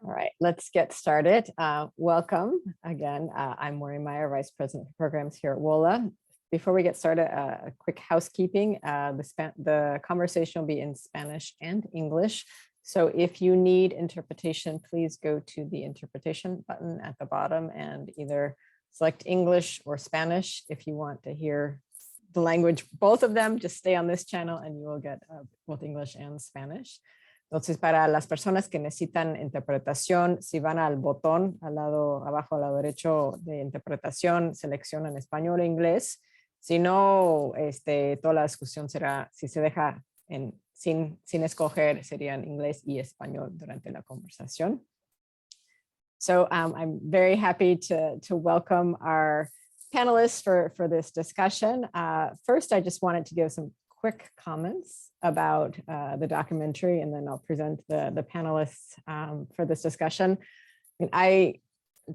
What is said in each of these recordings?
All right, let's get started. Welcome again. I'm Maureen Meyer, Vice President for Programs here at WOLA. Before we get started, a quick housekeeping. The conversation will be in Spanish and English. So if you need interpretation, please go to the interpretation button at the bottom and either select English or Spanish. If you want to hear the language, both of them, just stay on this channel and you will get both English and Spanish. Entonces, para las personas que necesitan interpretación, si van al botón al lado abajo, al lado derecho de interpretación, seleccionan español e inglés. Si no, toda la discusión será, si se deja sin escoger, serían inglés y español durante la conversación. So I'm very happy to welcome our panelists for this discussion. First, I just wanted to give some quick comments about the documentary, and then I'll present the panelists for this discussion. I'm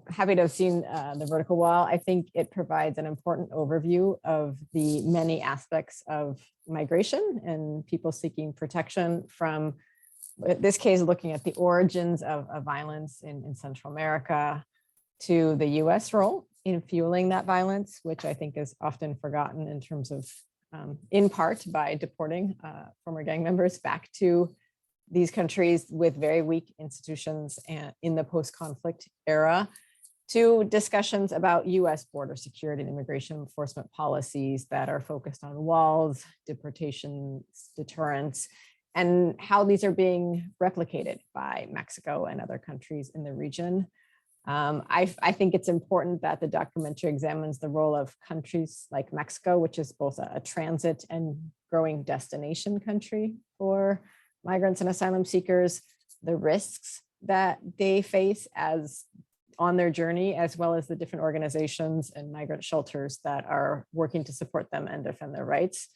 happy to have seen the vertical wall. I think it provides an important overview of the many aspects of migration and people seeking protection from, in this case, looking at the origins of violence in Central America to the US role in fueling that violence, which I think is often forgotten in terms of in part by deporting former gang members back to these countries with very weak institutions and in the post-conflict era, to discussions about US border security and immigration enforcement policies that are focused on walls, deportations, deterrence, and how these are being replicated by Mexico and other countries in the region. I think it's important that the documentary examines the role of countries like Mexico, which is both a transit and growing destination country for migrants and asylum seekers, the risks that they face as on their journey, as well as the different organizations and migrant shelters that are working to support them and defend their rights.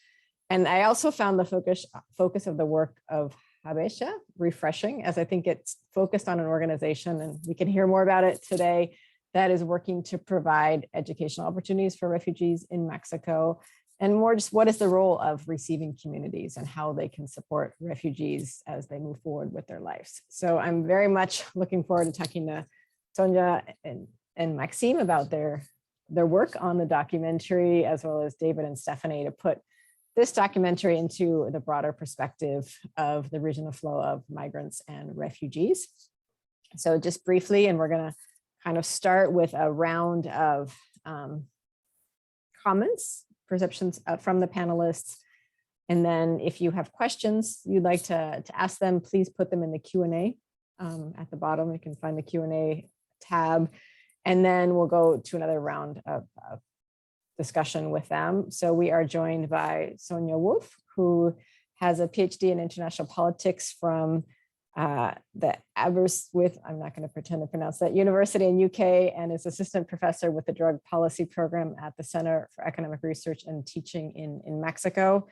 And I also found the focus of the work of Habesha refreshing, as I think it's focused on an organization, and we can hear more about it today, that is working to provide educational opportunities for refugees in Mexico, and more just what is the role of receiving communities and how they can support refugees as they move forward with their lives. So I'm very much looking forward to talking to Sonja and Maxime about their work on the documentary, as well as David and Stephanie, to put this documentary into the broader perspective of the regional flow of migrants and refugees. So just briefly, and we're gonna kind of start with a round of comments, perceptions from the panelists. And then if you have questions you'd like to ask them, please put them in the Q&A at the bottom. You can find the Q&A tab. And then we'll go to another round of discussion with them. So we are joined by Sonja Wolf, who has a PhD in international politics from the Aberystwyth, I'm not going to pretend to pronounce that, University in UK, and is assistant professor with the drug policy program at the Center for Economic Research and Teaching in Mexico.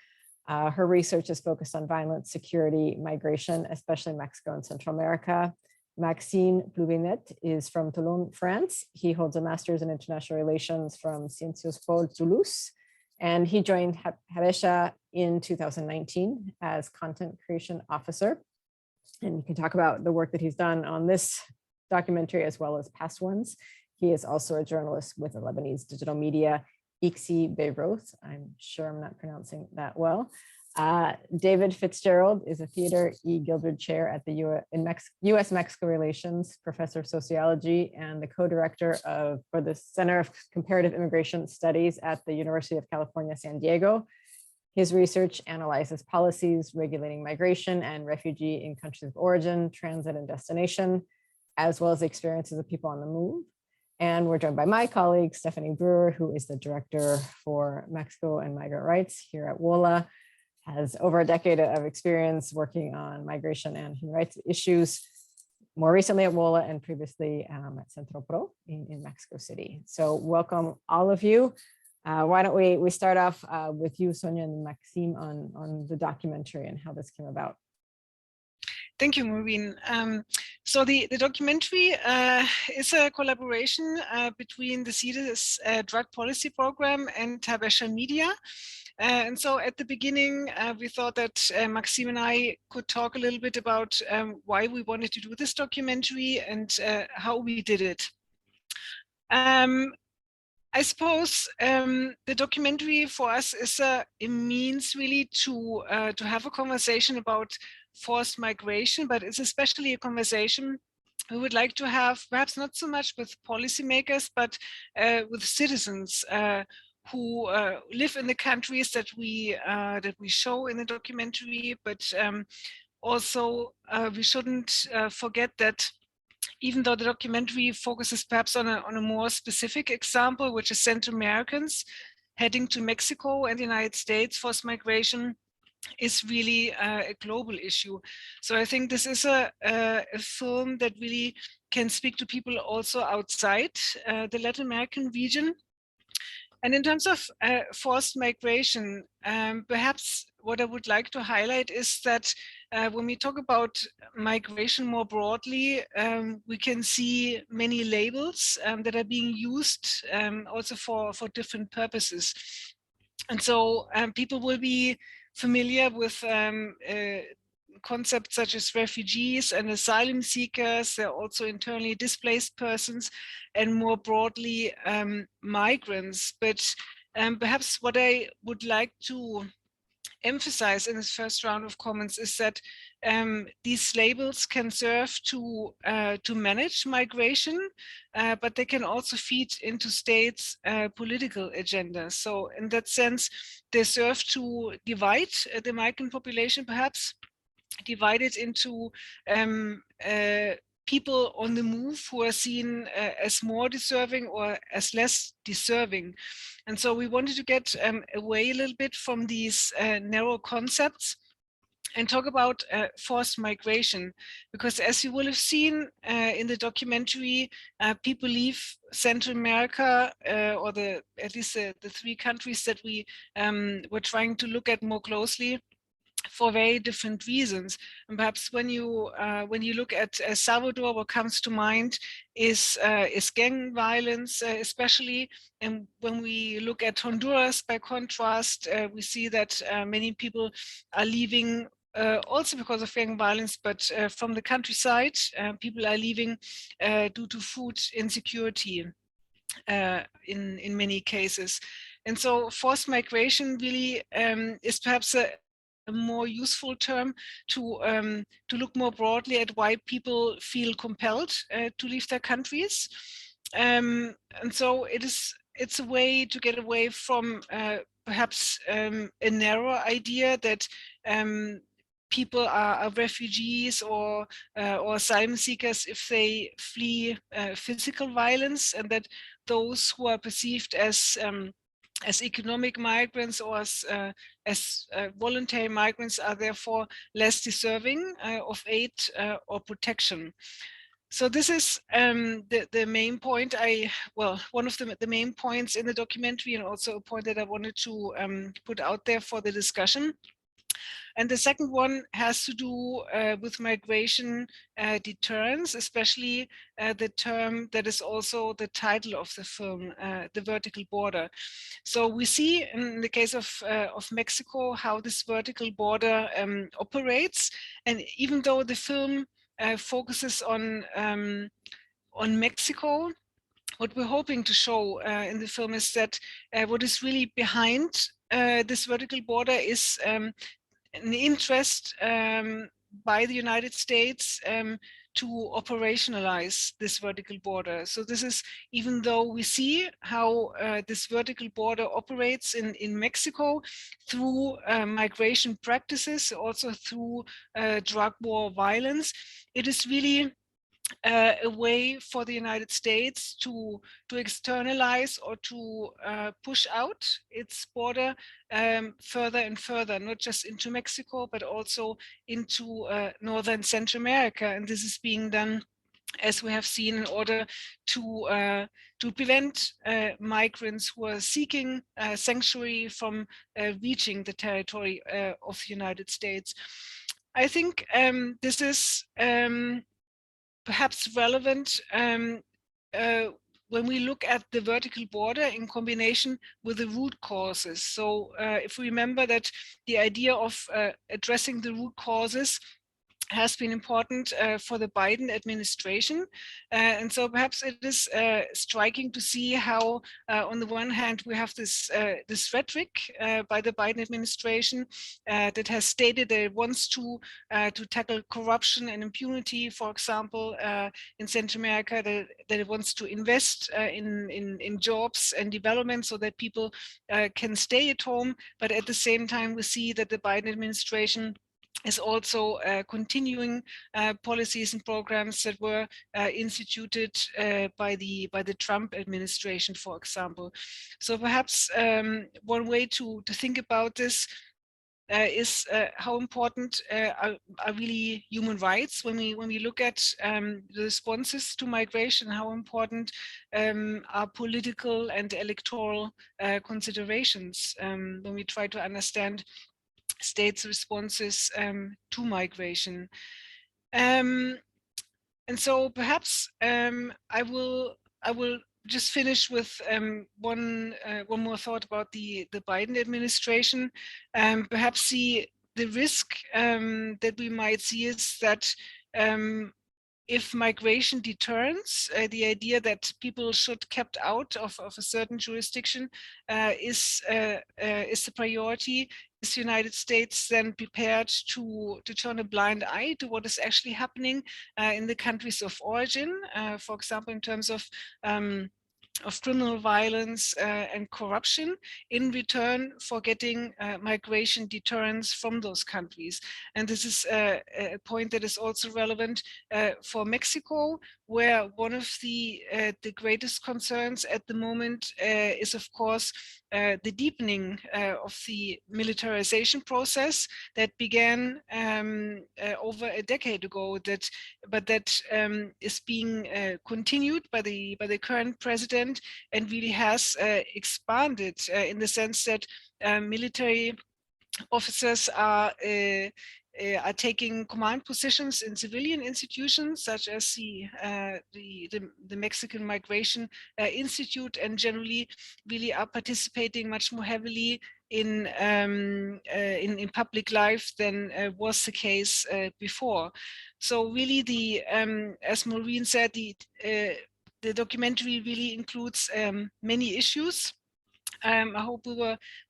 Her research is focused on violence, security, migration, especially Mexico and Central America. Maxime Pluvinet is from Toulon, France. He holds a master's in international relations from Sciences Po Toulouse, and he joined Habesha in 2019 as content creation officer. And you can talk about the work that he's done on this documentary as well as past ones. He is also a journalist with the Lebanese digital media, Beirut. I'm sure I'm not pronouncing that well. David FitzGerald is a Theodore E. Gildred Chair at the U.S.-Mexico Relations, Professor of Sociology, and the co-director for the Center of Comparative Immigration Studies at the University of California, San Diego. His research analyzes policies regulating migration and refugee in countries of origin, transit, and destination, as well as the experiences of people on the move. And we're joined by my colleague, Stephanie Brewer, who is the director for Mexico and migrant rights here at WOLA, has over a decade of experience working on migration and human rights issues, more recently at WOLA and previously at Centro Pro in Mexico City. So welcome all of you. Why don't we start off with you, Sonja and Maxime, on the documentary and how this came about. Thank you, Maureen. So the documentary is a collaboration between the CIDE's drug policy program and Habesha Media. And so at the beginning, we thought that Maxime and I could talk a little bit about why we wanted to do this documentary and how we did it. I suppose the documentary for us is a means really to have a conversation about forced migration, but it's especially a conversation we would like to have, perhaps not so much with policymakers, but with citizens who live in the countries that we show in the documentary. But also we shouldn't forget that even though the documentary focuses perhaps on a more specific example, which is Central Americans heading to Mexico and the United States, forced migration is really a global issue. So I think this is a film that really can speak to people also outside the Latin American region. And in terms of forced migration, perhaps what I would like to highlight is that when we talk about migration more broadly, we can see many labels that are being used also for different purposes. And so people will be familiar with concepts such as refugees and asylum seekers. They're also internally displaced persons, and more broadly migrants. But perhaps what I would like to emphasize in this first round of comments is that these labels can serve to manage migration, but they can also feed into states' political agendas. So in that sense, they serve to divide the migrant population, perhaps divided into people on the move who are seen as more deserving or as less deserving. And so we wanted to get away a little bit from these narrow concepts and talk about forced migration, because as you will have seen in the documentary, people leave Central America, or at least the three countries that we were trying to look at more closely, for very different reasons. And perhaps when you look at El Salvador, what comes to mind is gang violence, especially. And when we look at Honduras, by contrast, we see that many people are leaving also because of gang violence, but from the countryside, people are leaving due to food insecurity in many cases. And so forced migration really is perhaps a more useful term to look more broadly at why people feel compelled to leave their countries. And so it's a way to get away from perhaps a narrow idea that people are refugees or asylum seekers if they flee physical violence, and that those who are perceived as economic migrants or as voluntary migrants are therefore less deserving of aid or protection. So this is the main point. One of the main points in the documentary, and also a point that I wanted to put out there for the discussion. And the second one has to do with migration deterrence, especially the term that is also the title of the film, the vertical border. So we see in the case of Mexico how this vertical border operates, and even though the film focuses on Mexico, what we're hoping to show in the film is that what is really behind this vertical border is an interest by the United States to operationalize this vertical border. So this is, even though we see how this vertical border operates in Mexico through migration practices, also through drug war violence, it is really a way for the United States to externalize or to push out its border further and further, not just into Mexico, but also into northern Central America. And this is being done, as we have seen, in order to prevent migrants who are seeking sanctuary from reaching the territory of the United States. I think this is perhaps relevant when we look at the vertical border in combination with the root causes. So if we remember that the idea of addressing the root causes has been important for the Biden administration. And so perhaps it is striking to see how, on the one hand, we have this rhetoric by the Biden administration that has stated that it wants to tackle corruption and impunity, for example, in Central America, that it wants to invest in jobs and development so that people can stay at home. But at the same time, we see that the Biden administration is also continuing policies and programs that were instituted by the Trump administration, for example. So perhaps one way to think about this is how important are really human rights when we look at the responses to migration, how important are political and electoral considerations when we try to understand states' responses to migration. And so perhaps I will just finish with one more thought about the Biden administration. Perhaps the risk that we might see is that if migration deterrence, the idea that people should kept out of a certain jurisdiction is the priority, is the United States then prepared to turn a blind eye to what is actually happening in the countries of origin, for example, in terms of criminal violence and corruption, in return for getting migration deterrence from those countries. And this is a point that is also relevant for Mexico, where one of the greatest concerns at the moment is, of course, the deepening of the militarization process that began over a decade ago, but that is being continued by the current president, and really has expanded in the sense that military officers are taking command positions in civilian institutions such as the Mexican Migration Institute, and generally really are participating much more heavily in public life than was the case before. So really, as Maureen said, the documentary really includes many issues. I hope we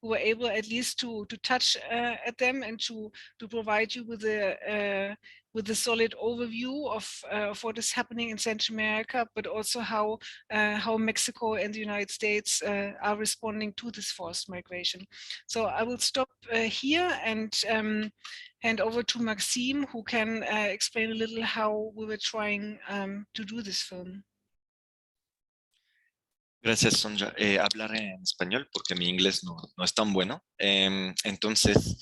were able at least to touch at them and to provide you with a solid overview of what is happening in Central America, but also how Mexico and the United States are responding to this forced migration. So I will stop here and hand over to Maxime, who can explain a little how we were trying to do this film. Gracias, Sonja. Hablaré en español porque mi inglés no es tan bueno. Entonces,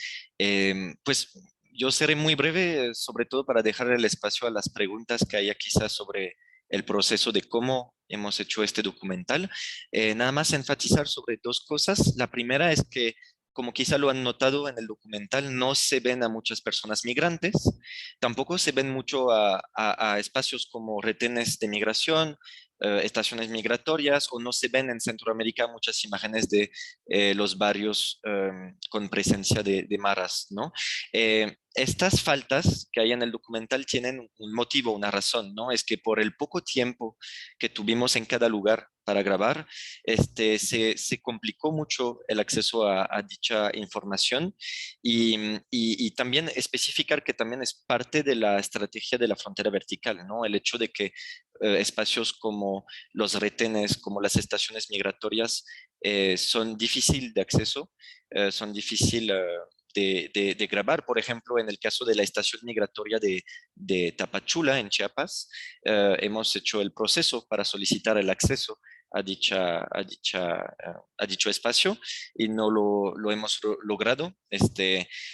pues yo seré muy breve, sobre todo para dejar el espacio a las preguntas que haya quizás sobre el proceso de cómo hemos hecho este documental. Nada más enfatizar sobre dos cosas. La primera es que, como quizá lo han notado en el documental, no se ven a muchas personas migrantes, tampoco se ven mucho a espacios como retenes de migración, estaciones migratorias, o no se ven en Centroamérica muchas imágenes de los barrios con presencia de maras, ¿no? Estas faltas que hay en el documental tienen un motivo, una razón, ¿no? Es que por el poco tiempo que tuvimos en cada lugar para grabar, se complicó mucho el acceso a dicha información, y también especificar que también es parte de la estrategia de la frontera vertical, ¿no? El hecho de que espacios como los retenes, como las estaciones migratorias, son difíciles de acceso, son difíciles de grabar. Por ejemplo, en el caso de la estación migratoria de Tapachula, en Chiapas, hemos hecho el proceso para solicitar el acceso a dicho espacio y no lo hemos logrado.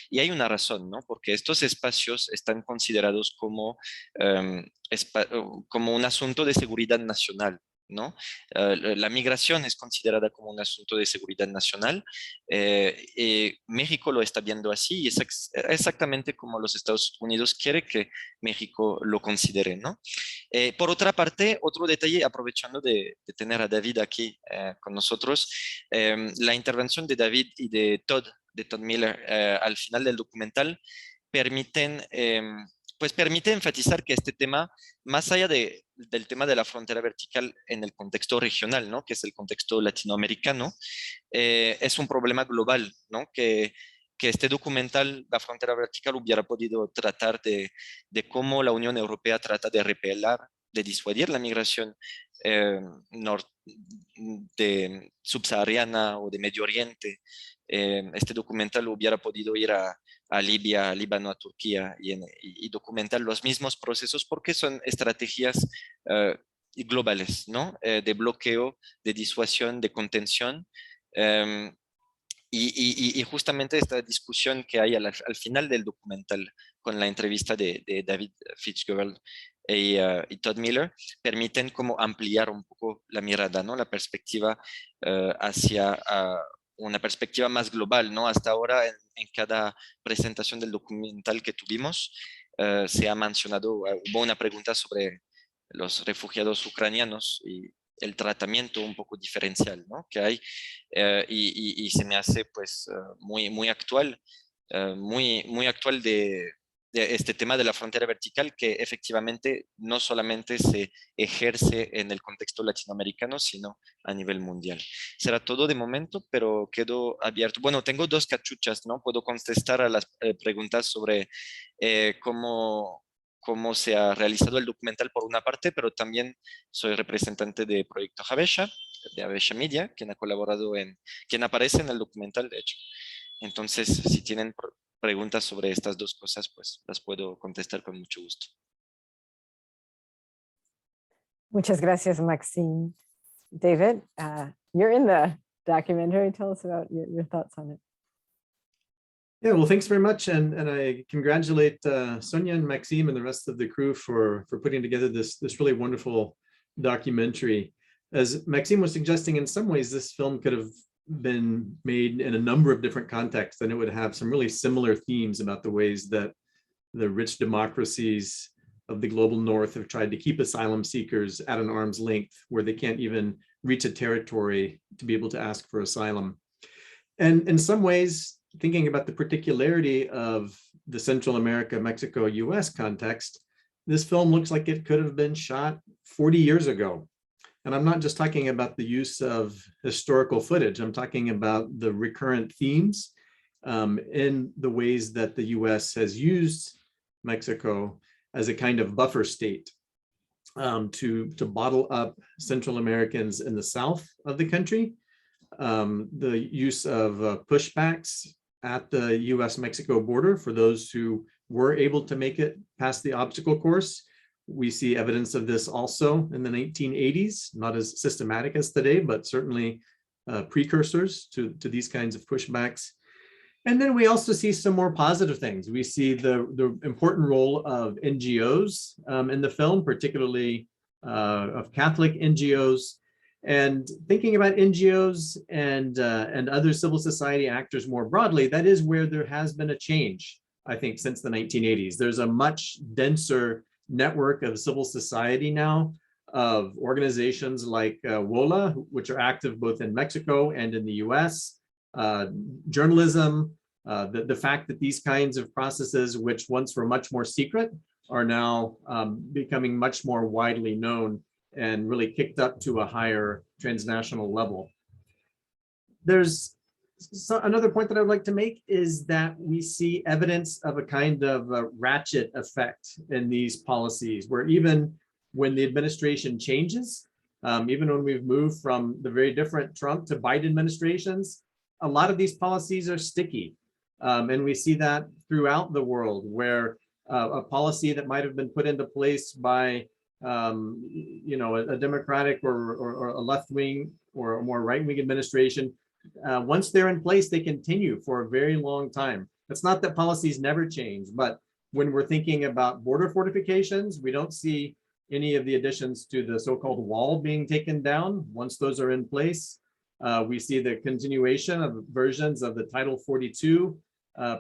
Y hay una razón, ¿no? Porque estos espacios están considerados como un asunto de seguridad nacional ¿no? La migración es considerada como un asunto de seguridad nacional. México lo está viendo así y es exactamente como los Estados Unidos quiere que México lo considere, ¿no? Por otra parte, otro detalle, aprovechando de tener a David aquí con nosotros, la intervención de David y de Todd Miller al final del documental permiten, pues permite enfatizar que este tema, más allá del tema de la frontera vertical en el contexto regional, ¿no? Que es el contexto latinoamericano, es un problema global, ¿no? Que este documental, La frontera vertical, hubiera podido tratar de cómo la Unión Europea trata de repeler, de disuadir la migración eh, de subsahariana o de Medio Oriente. Este documental hubiera podido ir a Libia, a Líbano, a Turquía y documentar los mismos procesos porque son estrategias globales, ¿no? De bloqueo, de disuasión, de contención. Um, y justamente esta discusión que hay al final del documental con la entrevista de David FitzGerald y Todd Miller permiten como ampliar un poco la mirada, ¿no? La perspectiva hacia una perspectiva más global, ¿no? Hasta ahora en cada presentación del documental que tuvimos se ha mencionado, hubo una pregunta sobre los refugiados ucranianos y el tratamiento un poco diferencial, ¿no? Que hay y se me hace pues muy actual, muy actual de este tema de la frontera vertical que efectivamente no solamente se ejerce en el contexto latinoamericano, sino a nivel mundial. Será todo de momento, pero quedo abierto. Bueno, tengo dos cachuchas, ¿no? Puedo contestar a las preguntas sobre cómo se ha realizado el documental por una parte, pero también soy representante de Proyecto Habesha, de Habesha Media, quien aparece en el documental, de hecho. Entonces, si tienen preguntas sobre estas dos cosas, pues las puedo contestar con mucho gusto. Muchas gracias, Maxime. David, you're in the documentary. Tell us about your thoughts on it. Yeah, well, thanks very much. And I congratulate Sonja and Maxime and the rest of the crew for putting together this really wonderful documentary. As Maxime was suggesting, in some ways, this film could have been made in a number of different contexts, and it would have some really similar themes about the ways that the rich democracies of the global north have tried to keep asylum seekers at an arm's length where they can't even reach a territory to be able to ask for asylum. And in some ways, thinking about the particularity of the Central America, Mexico, US context, this film looks like it could have been shot 40 years ago. And I'm not just talking about the use of historical footage, I'm talking about the recurrent themes in the ways that the US has used Mexico as a kind of buffer state to bottle up Central Americans in the south of the country. The use of pushbacks at the US-Mexico border for those who were able to make it past the obstacle course. We see evidence of this also in the 1980s, not as systematic as today, but certainly precursors to these kinds of pushbacks. And then we also see some more positive things. We see the important role of NGOs in the film, particularly of Catholic NGOs. And thinking about NGOs and other civil society actors more broadly, that is where there has been a change, I think, since the 1980s. There's a much denser network of civil society now, of organizations like WOLA, which are active both in Mexico and in the US, journalism, the fact that these kinds of processes, which once were much more secret, are now becoming much more widely known and really kicked up to a higher transnational level. There's another point that I would like to make is that we see evidence of a kind of a ratchet effect in these policies, where even when the administration changes, even when we've moved from the very different Trump to Biden administrations, a lot of these policies are sticky. And we see that throughout the world, where a policy that might have been put into place by a Democratic or a left-wing or a more right-wing administration, once they're in place, they continue for a very long time. It's not that policies never change, but when we're thinking about border fortifications, we don't see any of the additions to the so-called wall being taken down. Once those are in place, we see the continuation of versions of the Title 42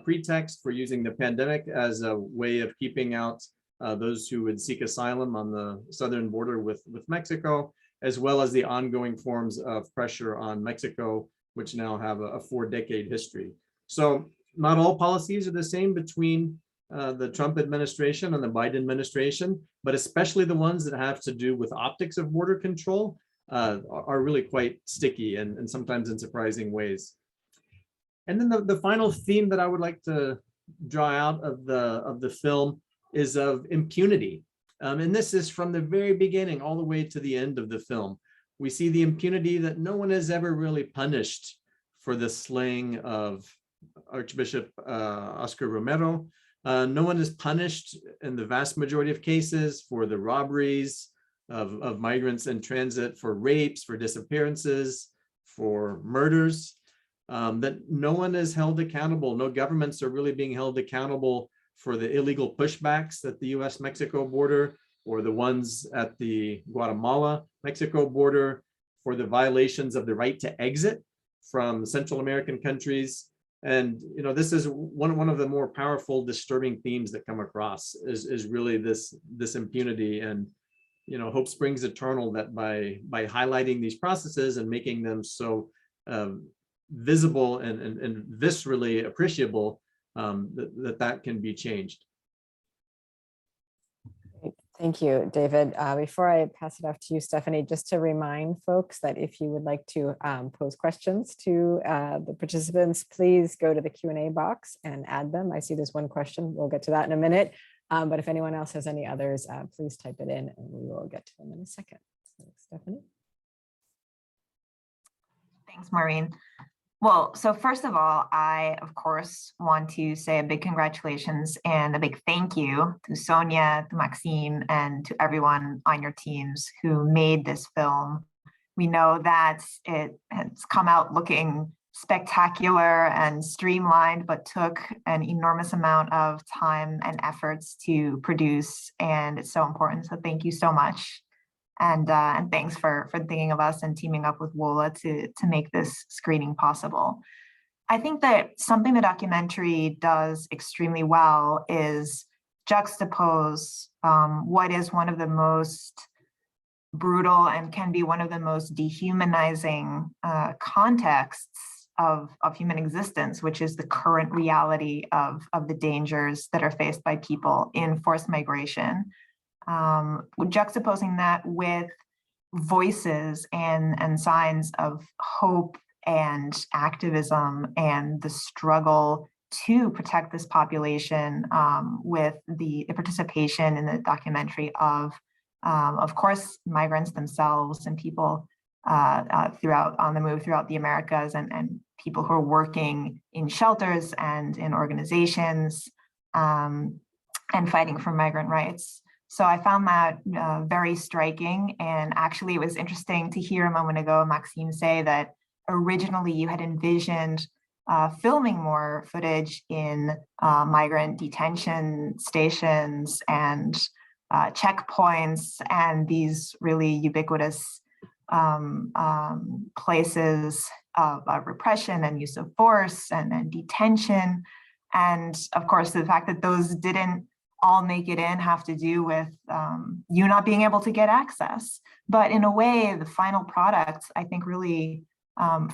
pretext for using the pandemic as a way of keeping out those who would seek asylum on the southern border with Mexico, as well as the ongoing forms of pressure on Mexico, which now have a 4-decade history. So not all policies are the same between the Trump administration and the Biden administration, but especially the ones that have to do with optics of border control are really quite sticky and sometimes in surprising ways. And then the final theme that I would like to draw out of the film is of impunity. And this is from the very beginning all the way to the end of the film. We see the impunity that no one is ever really punished for the slaying of Archbishop Oscar Romero. No one is punished in the vast majority of cases for the robberies of migrants in transit, for rapes, for disappearances, for murders. That no one is held accountable. No governments are really being held accountable for the illegal pushbacks at the US-Mexico border, or the ones at the Guatemala-Mexico border, for the violations of the right to exit from Central American countries. And this is one of the more powerful, disturbing themes that come across is really this impunity. And hope springs eternal that by highlighting these processes and making them so visible and viscerally appreciable, that can be changed. Thank you, David. Before I pass it off to you, Stephanie, just to remind folks that if you would like to pose questions to the participants, please go to the Q&A box and add them. I see there's one question. We'll get to that in a minute. But if anyone else has any others, please type it in and we will get to them in a second. So, Stephanie. Thanks, Maureen. Well, so first of all, I, of course, want to say a big congratulations and a big thank you to Sonja, to Maxime, and to everyone on your teams who made this film. We know that it has come out looking spectacular and streamlined, but took an enormous amount of time and efforts to produce, and it's so important. So thank you so much. And thanks for thinking of us and teaming up with WOLA to make this screening possible. I think that something the documentary does extremely well is juxtapose what is one of the most brutal and can be one of the most dehumanizing contexts of human existence, which is the current reality of the dangers that are faced by people in forced migration. Juxtaposing that with voices and signs of hope and activism and the struggle to protect this population, with the participation in the documentary of course, migrants themselves and people on the move throughout the Americas, and people who are working in shelters and in organizations and fighting for migrant rights. So I found that very striking. And actually, it was interesting to hear a moment ago Maxime say that originally you had envisioned filming more footage in migrant detention stations and checkpoints and these really ubiquitous places of repression and use of force and detention. And of course, the fact that those didn't all make it in have to do with you not being able to get access. But in a way, the final product, I think, really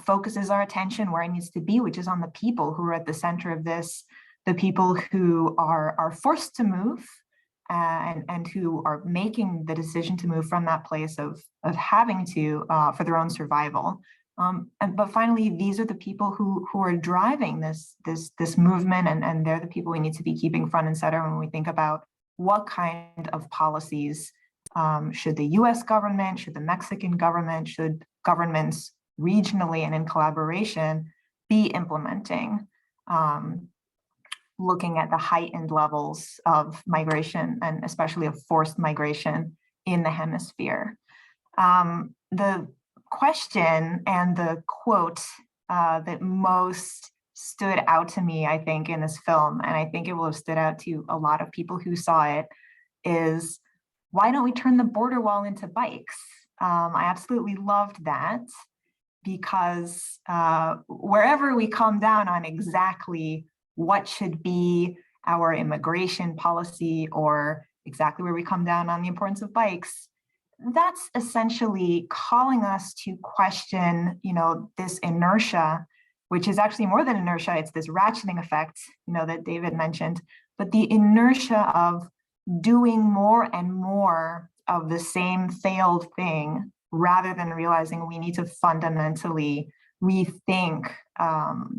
focuses our attention where it needs to be, which is on the people who are at the center of this, the people who are forced to move and who are making the decision to move from that place of having to for their own survival. But finally, these are the people who are driving this movement, and they're the people we need to be keeping front and center when we think about what kind of policies should the US government, should the Mexican government, should governments regionally and in collaboration be implementing, looking at the heightened levels of migration and especially of forced migration in the hemisphere. The question and the quote that most stood out to me, I think, in this film, and I think it will have stood out to a lot of people who saw it, is why don't we turn the border wall into bikes? I absolutely loved that, because wherever we come down on exactly what should be our immigration policy, or exactly where we come down on the importance of bikes, that's essentially calling us to question, this inertia, which is actually more than inertia. It's this ratcheting effect, that David mentioned, but the inertia of doing more and more of the same failed thing, rather than realizing we need to fundamentally rethink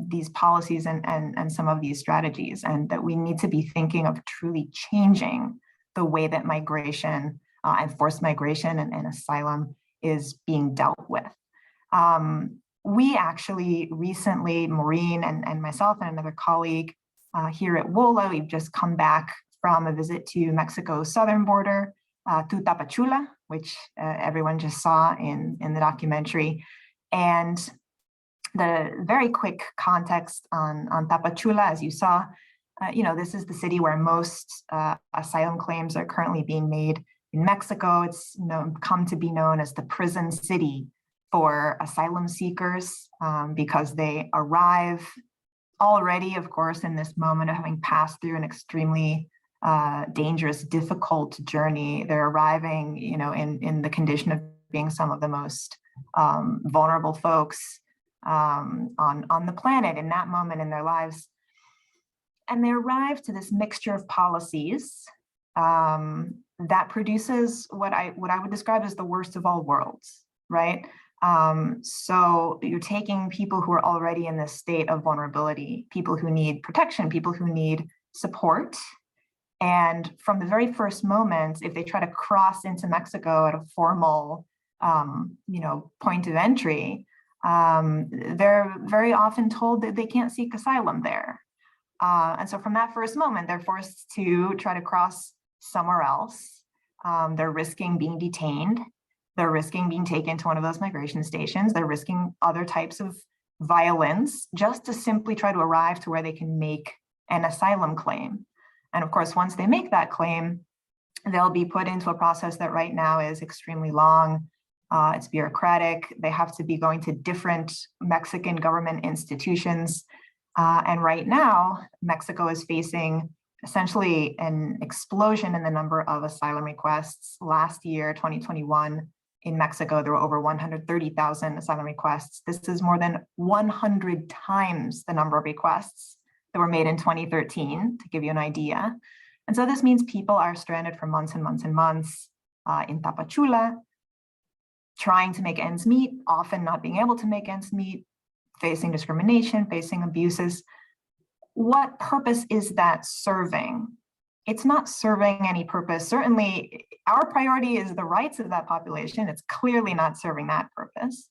these policies and some of these strategies, and that we need to be thinking of truly changing the way that migration and forced migration and asylum is being dealt with. We actually recently, Maureen and myself and another colleague here at WOLA, we've just come back from a visit to Mexico's southern border, to Tapachula, which everyone just saw in the documentary. And the very quick context on Tapachula, as you saw, this is the city where most asylum claims are currently being made in Mexico. It's come to be known as the prison city for asylum seekers, because they arrive already, of course, in this moment of having passed through an extremely dangerous, difficult journey. They're arriving, in the condition of being some of the most vulnerable folks on the planet in that moment in their lives. And they arrive to this mixture of policies that produces what I would describe as the worst of all worlds, right? So you're taking people who are already in this state of vulnerability, people who need protection, people who need support. And from the very first moment, if they try to cross into Mexico at a formal, point of entry, they're very often told that they can't seek asylum there. And so from that first moment, they're forced to try to cross somewhere else. They're risking being detained. They're risking being taken to one of those migration stations. They're risking other types of violence just to simply try to arrive to where they can make an asylum claim. And of course, once they make that claim, they'll be put into a process that right now is extremely long. It's bureaucratic. They have to be going to different Mexican government institutions. And right now, Mexico is facing essentially an explosion in the number of asylum requests. Last year, 2021, in Mexico, there were over 130,000 asylum requests. This is more than 100 times the number of requests that were made in 2013, to give you an idea. And so this means people are stranded for months and months and months in Tapachula, trying to make ends meet, often not being able to make ends meet, facing discrimination, facing abuses. What purpose is that serving? It's not serving any purpose. Certainly, our priority is the rights of that population. It's clearly not serving that purpose.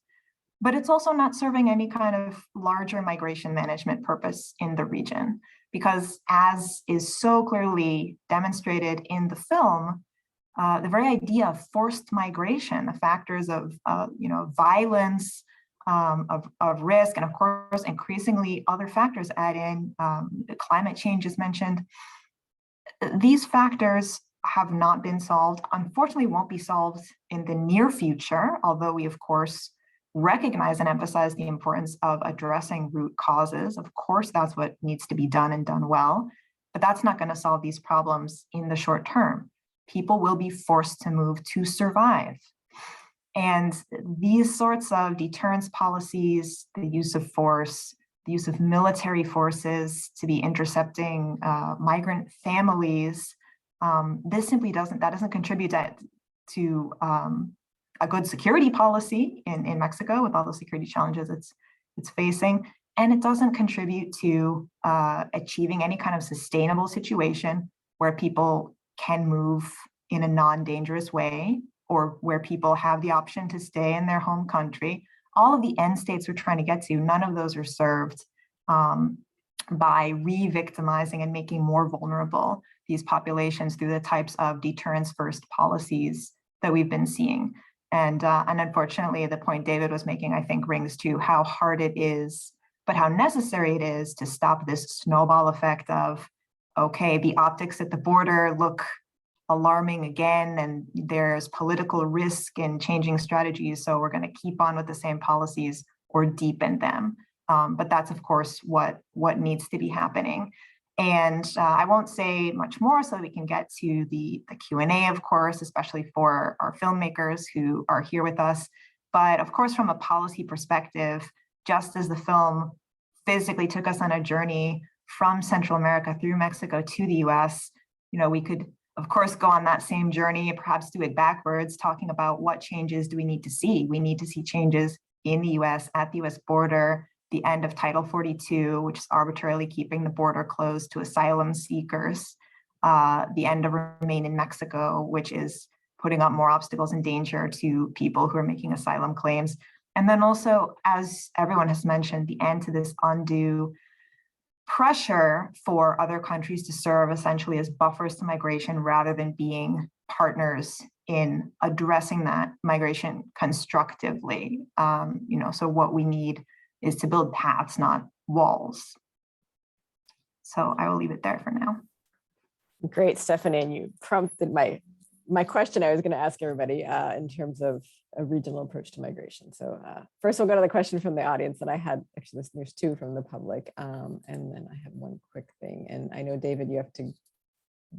But it's also not serving any kind of larger migration management purpose in the region, because as is so clearly demonstrated in the film, the very idea of forced migration, the factors of violence, of risk, and of course, increasingly other factors add in, climate change is mentioned. These factors have not been solved, unfortunately won't be solved in the near future, although we of course recognize and emphasize the importance of addressing root causes. Of course, that's what needs to be done and done well, but that's not going to solve these problems in the short term. People will be forced to move to survive. And these sorts of deterrence policies, the use of force, the use of military forces to be intercepting migrant families, this simply doesn't contribute to a good security policy in Mexico with all the security challenges it's facing, and it doesn't contribute to achieving any kind of sustainable situation where people can move in a non-dangerous way, or where people have the option to stay in their home country. All of the end states we're trying to get to, none of those are served by re-victimizing and making more vulnerable these populations through the types of deterrence-first policies that we've been seeing. And unfortunately, the point David was making, I think, rings to how hard it is, but how necessary it is to stop this snowball effect of, okay, the optics at the border look alarming again, and there's political risk in changing strategies. So we're going to keep on with the same policies or deepen them. But that's, of course, what needs to be happening. And I won't say much more so we can get to the Q&A, of course, especially for our filmmakers who are here with us. But of course, from a policy perspective, just as the film physically took us on a journey from Central America through Mexico to the US, we could, of course, go on that same journey, perhaps do it backwards, talking about what changes do we need to see. We need to see changes in the US, at the US border, the end of Title 42, which is arbitrarily keeping the border closed to asylum seekers, the end of Remain in Mexico, which is putting up more obstacles and danger to people who are making asylum claims. And then also, as everyone has mentioned, the end to this undue pressure for other countries to serve essentially as buffers to migration rather than being partners in addressing that migration constructively. So what we need is to build paths, not walls. So I will leave it there for now. Great, Stephanie, and you prompted my question I was going to ask everybody in terms of a regional approach to migration. So first we'll go to the question from the audience that I had. Actually, there's two from the public, and then I have one quick thing. And I know, David, you have to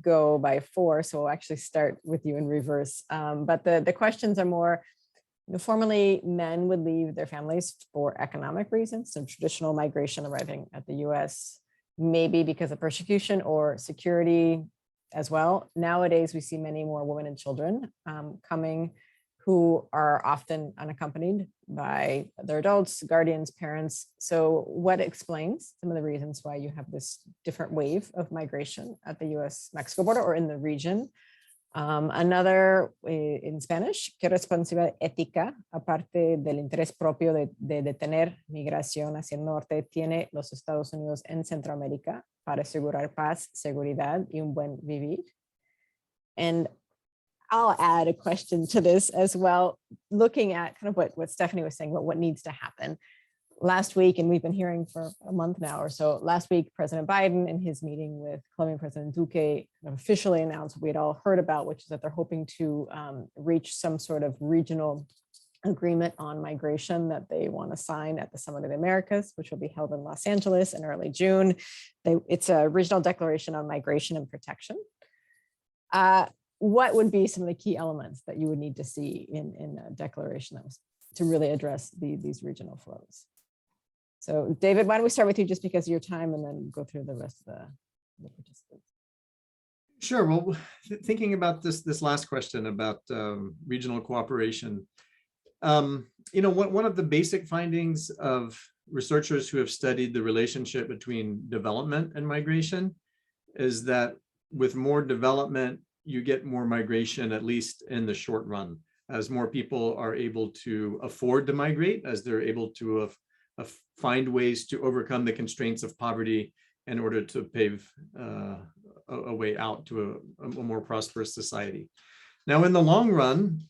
go by 4, so we'll actually start with you in reverse. But the questions are more, formerly men would leave their families for economic reasons, so traditional migration arriving at the US, maybe because of persecution or security as well. Nowadays, we see many more women and children coming who are often unaccompanied by their adults, guardians, parents. So what explains some of the reasons why you have this different wave of migration at the US-Mexico border or in the region? Another in Spanish, ¿qué responsabilidad ética, aparte del interés propio de detener migración hacia el norte, tiene los Estados Unidos en Centroamérica para asegurar paz, seguridad y un buen vivir? And I'll add a question to this as well, looking at kind of what Stephanie was saying about what needs to happen. Last week, and we've been hearing for a month now or so, last week, President Biden in his meeting with Colombian President Duque officially announced what we had all heard about, which is that they're hoping to reach some sort of regional agreement on migration that they want to sign at the Summit of the Americas, which will be held in Los Angeles in early June. It's a regional declaration on migration and protection. What would be some of the key elements that you would need to see in a declaration that was to really address these regional flows? So David, why don't we start with you just because of your time and then go through the rest of the participants. Sure. Well, thinking about this last question about regional cooperation, one of the basic findings of researchers who have studied the relationship between development and migration is that with more development, you get more migration, at least in the short run, as more people are able to afford to migrate, as they're able to find ways to overcome the constraints of poverty in order to pave a way out to a more prosperous society. Now, in the long run,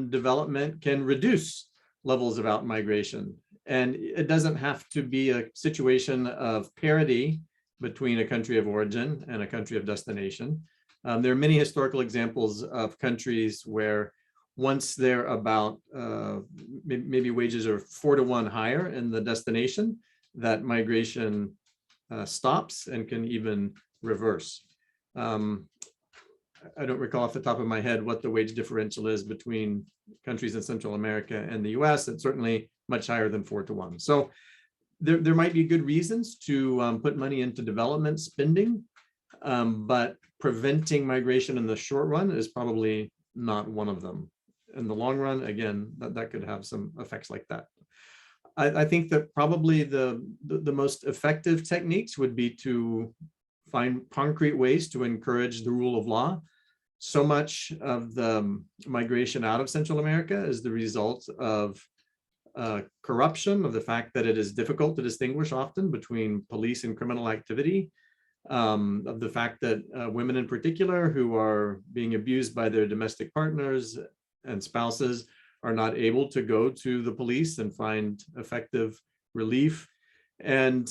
development can reduce levels of out-migration, and it doesn't have to be a situation of parity between a country of origin and a country of destination. There are many historical examples of countries where once they're about maybe wages are 4 to 1 higher in the destination, that migration stops and can even reverse. I don't recall off the top of my head what the wage differential is between countries in Central America and the US. It's certainly much higher than 4 to 1. So there might be good reasons to put money into development spending, but preventing migration in the short run is probably not one of them. In the long run, again, that could have some effects like that. I think that probably the most effective techniques would be to find concrete ways to encourage the rule of law. So much of the migration out of Central America is the result of corruption, of the fact that it is difficult to distinguish often between police and criminal activity, of the fact that women in particular who are being abused by their domestic partners and spouses are not able to go to the police and find effective relief. And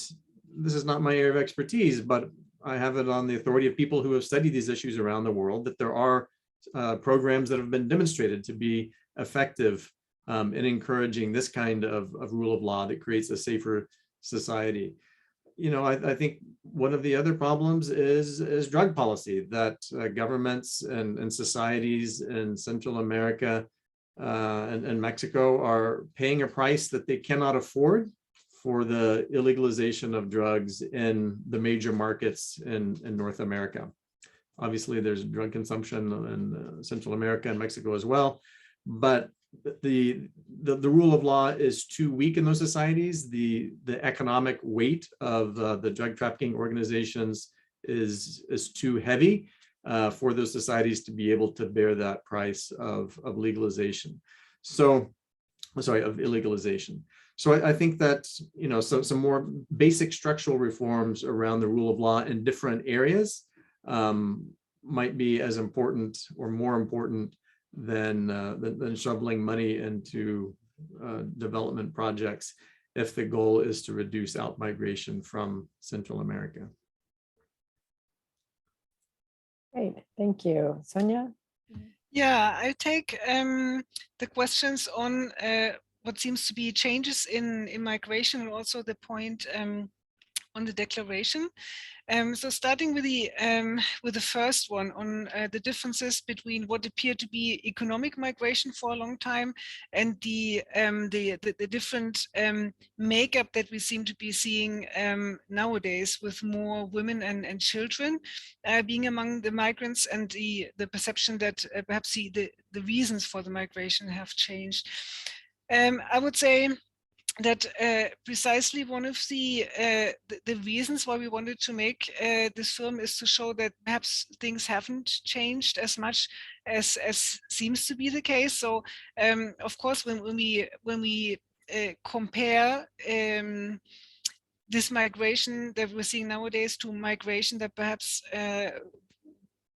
this is not my area of expertise, but I have it on the authority of people who have studied these issues around the world, that there are programs that have been demonstrated to be effective in encouraging this kind of rule of law that creates a safer society. You know, I think one of the other problems is drug policy, that governments and societies in Central America and Mexico are paying a price that they cannot afford for the illegalization of drugs in the major markets in North America. Obviously, there's drug consumption in Central America and Mexico as well, but the rule of law is too weak in those societies. The economic weight of the drug trafficking organizations is too heavy for those societies to be able to bear that price of legalization. So, sorry, of illegalization. So I think that, you know, some more basic structural reforms around the rule of law in different areas might be as important or more important than shoveling money into development projects if the goal is to reduce out-migration from Central America. Great, thank you. Sonja? Yeah, I take the questions on what seems to be changes in migration, and also the point on the declaration. So starting with the first one on the differences between what appeared to be economic migration for a long time and the different makeup that we seem to be seeing nowadays, with more women and children being among the migrants, and the perception that perhaps the reasons for the migration have changed. I would say that precisely one of the reasons why we wanted to make this film is to show that perhaps things haven't changed as much as seems to be the case. So of course, when we compare this migration that we're seeing nowadays to migration that perhaps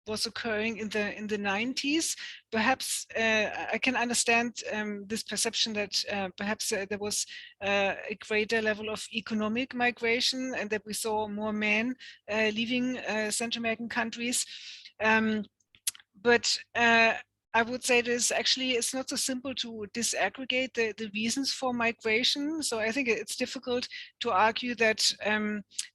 was occurring in the 90s, perhaps I can understand this perception that perhaps there was a greater level of economic migration, and that we saw more men leaving Central American countries. But I would say this actually, it's not so simple to disaggregate the reasons for migration. So I think it's difficult to argue that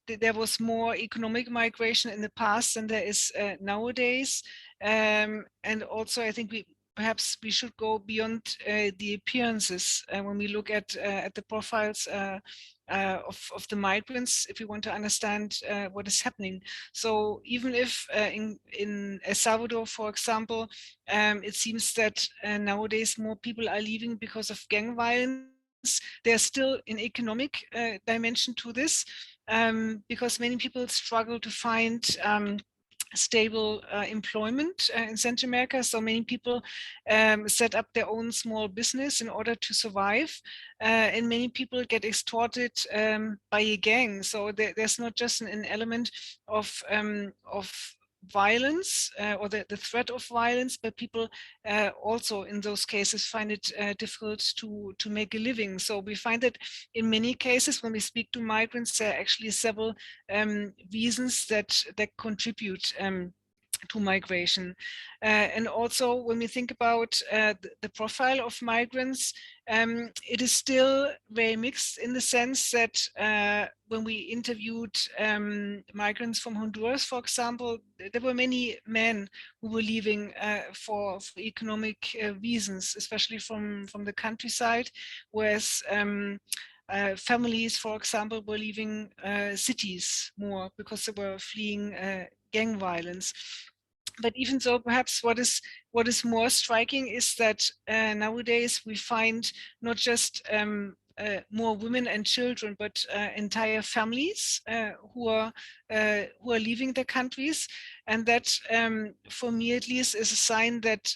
there was more economic migration in the past than there is nowadays. And also, I think perhaps we should go beyond the appearances when we look at the profiles of the migrants, if we want to understand what is happening. So even if in El Salvador, for example, it seems that nowadays more people are leaving because of gang violence, there's still an economic dimension to this, because many people struggle to find stable employment in Central America. So many people set up their own small business in order to survive, and many people get extorted by a gang. So there's not just an element of violence or the threat of violence, but people also in those cases find it difficult to make a living. So we find that in many cases when we speak to migrants, there are actually several reasons that contribute to migration. And also when we think about the profile of migrants, it is still very mixed, in the sense that when we interviewed migrants from Honduras, for example, there were many men who were leaving for economic reasons, especially from the countryside, whereas families, for example, were leaving cities more because they were fleeing gang violence. But even so, perhaps what is more striking is that nowadays we find not just more women and children, but entire families who are leaving their countries, and that, for me at least, is a sign that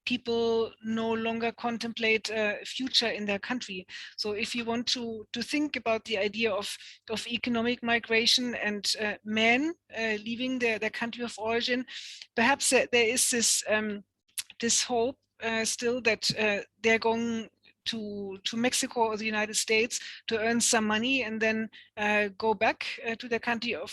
people no longer contemplate a future in their country. So if you want to think about the idea of economic migration and men leaving their country of origin, perhaps there is this hope still that they're going to Mexico or the United States to earn some money and then go back to their country of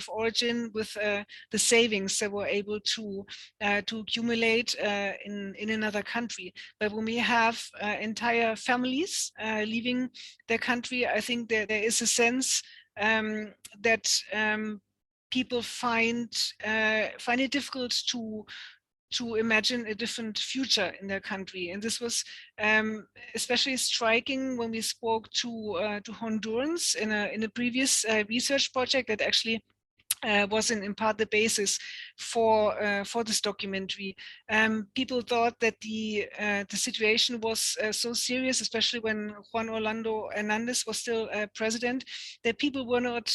origin with the savings they were able to accumulate in another country. But when we have entire families leaving their country, I think there is a sense that people find it difficult to imagine a different future in their country. And this was especially striking when we spoke to Hondurans in a previous research project that actually was in part the basis for this documentary. People thought that the situation was so serious, especially when Juan Orlando Hernandez was still president, that people were not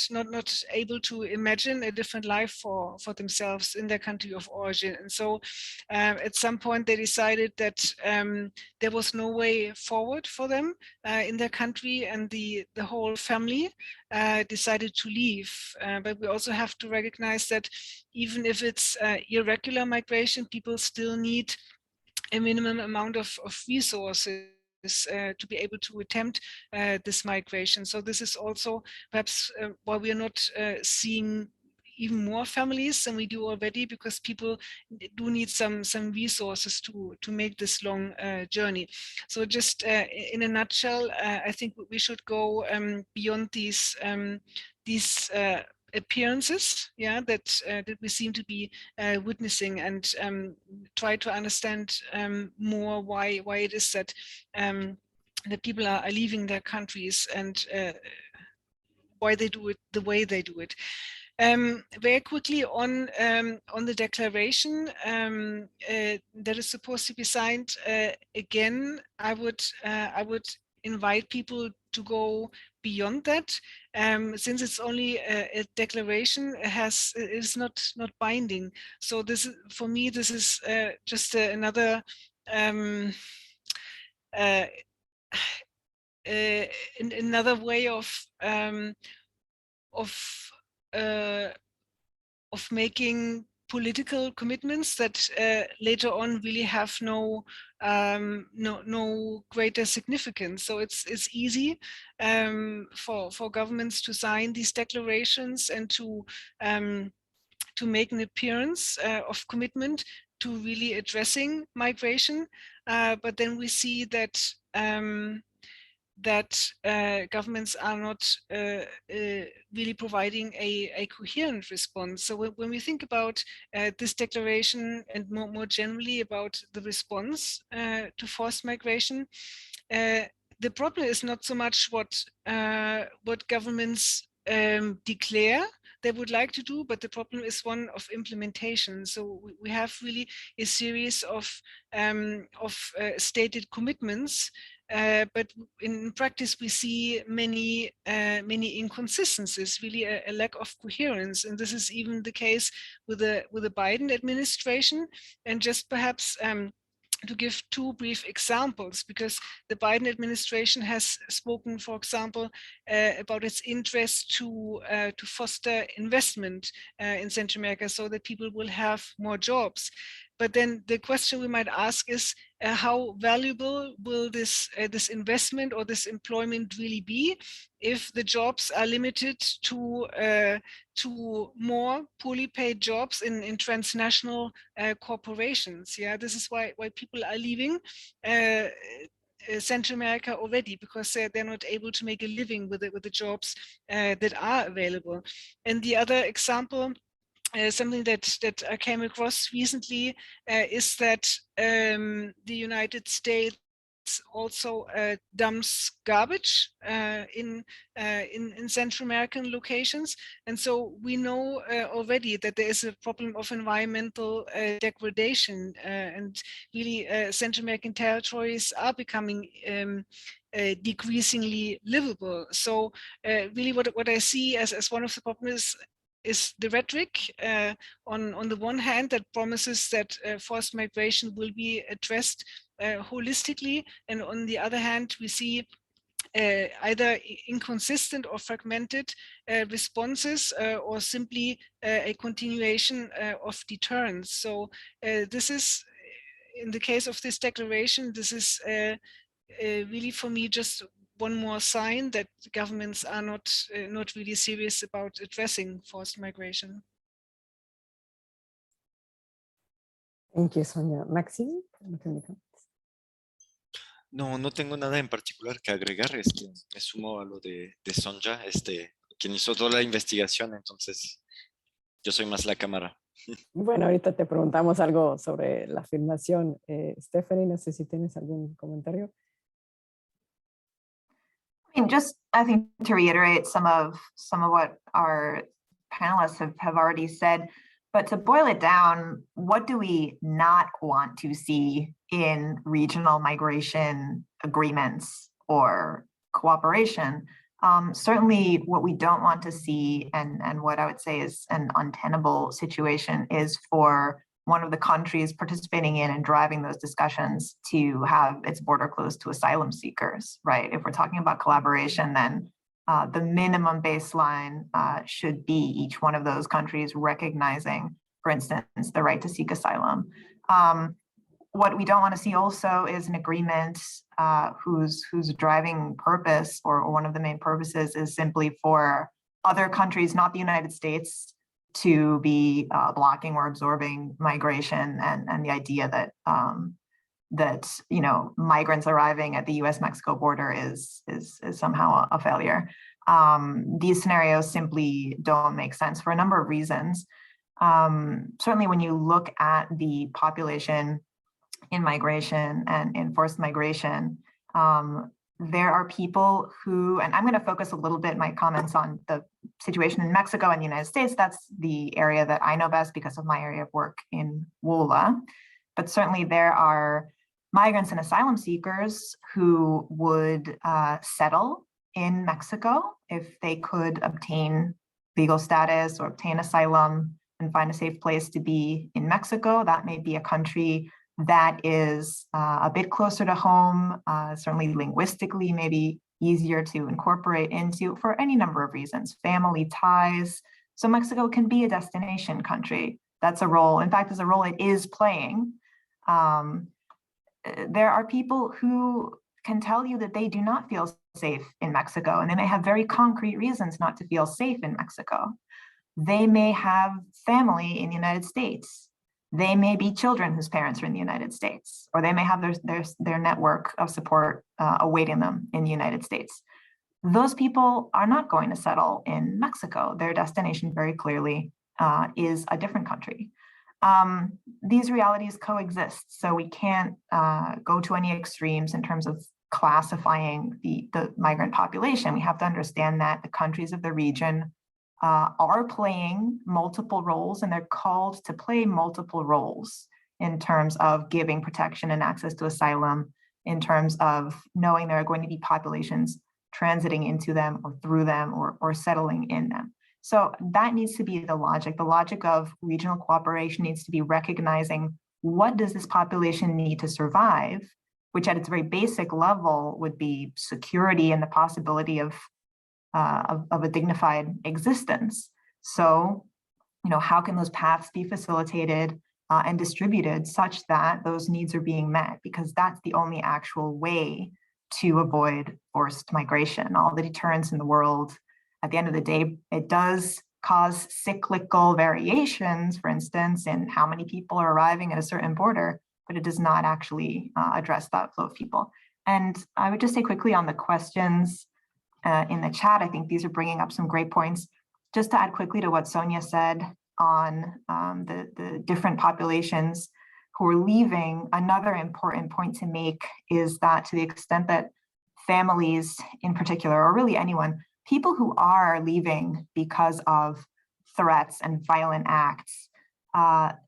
able to imagine a different life for themselves in their country of origin. And so at some point they decided that there was no way forward for them in their country, and the whole family decided to leave. But we also have to recognize that even if it's irregular migration, people still need a minimum amount of resources to be able to attempt this migration. So this is also perhaps why we are not seeing even more families than we do already, because people do need some resources to make this long journey. So just in a nutshell, I think we should go beyond these appearances, that we seem to be witnessing, and try to understand more why it is that that people are leaving their countries, and why they do it the way they do it. Very quickly on the declaration that is supposed to be signed. Again, I would invite people to go beyond that, since it's only a declaration. It is not binding. So this is, for me, this is just another another way of making political commitments that later on really have no greater significance. So it's easy for governments to sign these declarations and to make an appearance of commitment to really addressing migration, but then we see that governments are not really providing a coherent response. So when we think about this declaration, and more generally about the response to forced migration, the problem is not so much what governments declare they would like to do, but the problem is one of implementation. So we have really a series of stated commitments, but in practice we see many inconsistencies, really a lack of coherence, and this is even the case with the Biden administration. And just perhaps to give two brief examples, because the Biden administration has spoken, for example, about its interest to foster investment in Central America so that people will have more jobs. But then the question we might ask is, how valuable will this investment or this employment really be if the jobs are limited to more poorly paid jobs in transnational corporations? Yeah, this is why people are leaving Central America already, because they're not able to make a living with the jobs that are available. And the other example, something that I came across recently, is that the United States also dumps garbage in Central American locations, and so we know already that there is a problem of environmental degradation, and really Central American territories are becoming decreasingly livable. So really what I see as one of the problems is the rhetoric on the one hand that promises that forced migration will be addressed holistically, and on the other hand we see either inconsistent or fragmented responses, or simply a continuation of deterrence. So this is, in the case of this declaration, this is really for me just one more sign that governments are not really serious about addressing forced migration. Thank you, Sonja. Maxime? No, no tengo nada en particular que agregar. Me sumo a lo de Sonja, quien hizo toda la investigación, entonces yo soy más la cámara. Bueno, ahorita te preguntamos algo sobre la filmación. Stephanie, no sé si tienes algún comentario. I mean, just I think to reiterate some of what our panelists have already said, but to boil it down, what do we not want to see in regional migration agreements or cooperation? Certainly what we don't want to see, and what I would say is an untenable situation, is for one of the countries participating in and driving those discussions to have its border closed to asylum seekers, right? If we're talking about collaboration, then the minimum baseline should be each one of those countries recognizing, for instance, the right to seek asylum. What we don't want to see also is an agreement whose driving purpose, or one of the main purposes, is simply for other countries, not the United States, to be blocking or absorbing migration, and the idea that migrants arriving at the U.S.-Mexico border is somehow a failure. These scenarios simply don't make sense for a number of reasons. Certainly, when you look at the population in migration and in forced migration, there are people who, and I'm going to focus a little bit my comments on the situation in Mexico and the United States. That's the area that I know best because of my area of work in WOLA. But certainly there are migrants and asylum seekers who would settle in Mexico if they could obtain legal status or obtain asylum and find a safe place to be in Mexico. That may be a country that is a bit closer to home, certainly linguistically, maybe easier to incorporate into for any number of reasons, family ties. So Mexico can be a destination country. That's a role, in fact, is a role it is playing. There are people who can tell you that they do not feel safe in Mexico, and they may have very concrete reasons not to feel safe in Mexico. They may have family in the United States. They may be children whose parents are in the United States, or they may have their network of support awaiting them in the United States. Those people are not going to settle in Mexico. Their destination very clearly is a different country. These realities coexist, so we can't go to any extremes in terms of classifying the migrant population. We have to understand that the countries of the region are playing multiple roles, and they're called to play multiple roles in terms of giving protection and access to asylum, in terms of knowing there are going to be populations transiting into them or through them or settling in them. So that needs to be the logic. The logic of regional cooperation needs to be recognizing what does this population need to survive, which at its very basic level would be security and the possibility of a dignified existence. So, how can those paths be facilitated and distributed such that those needs are being met? Because that's the only actual way to avoid forced migration. All the deterrence in the world, at the end of the day, it does cause cyclical variations, for instance, in how many people are arriving at a certain border, but it does not actually address that flow of people. And I would just say quickly on the questions in the chat, I think these are bringing up some great points. Just to add quickly to what Sonja said on the different populations who are leaving, another important point to make is that to the extent that families in particular, or really anyone, people who are leaving because of threats and violent acts,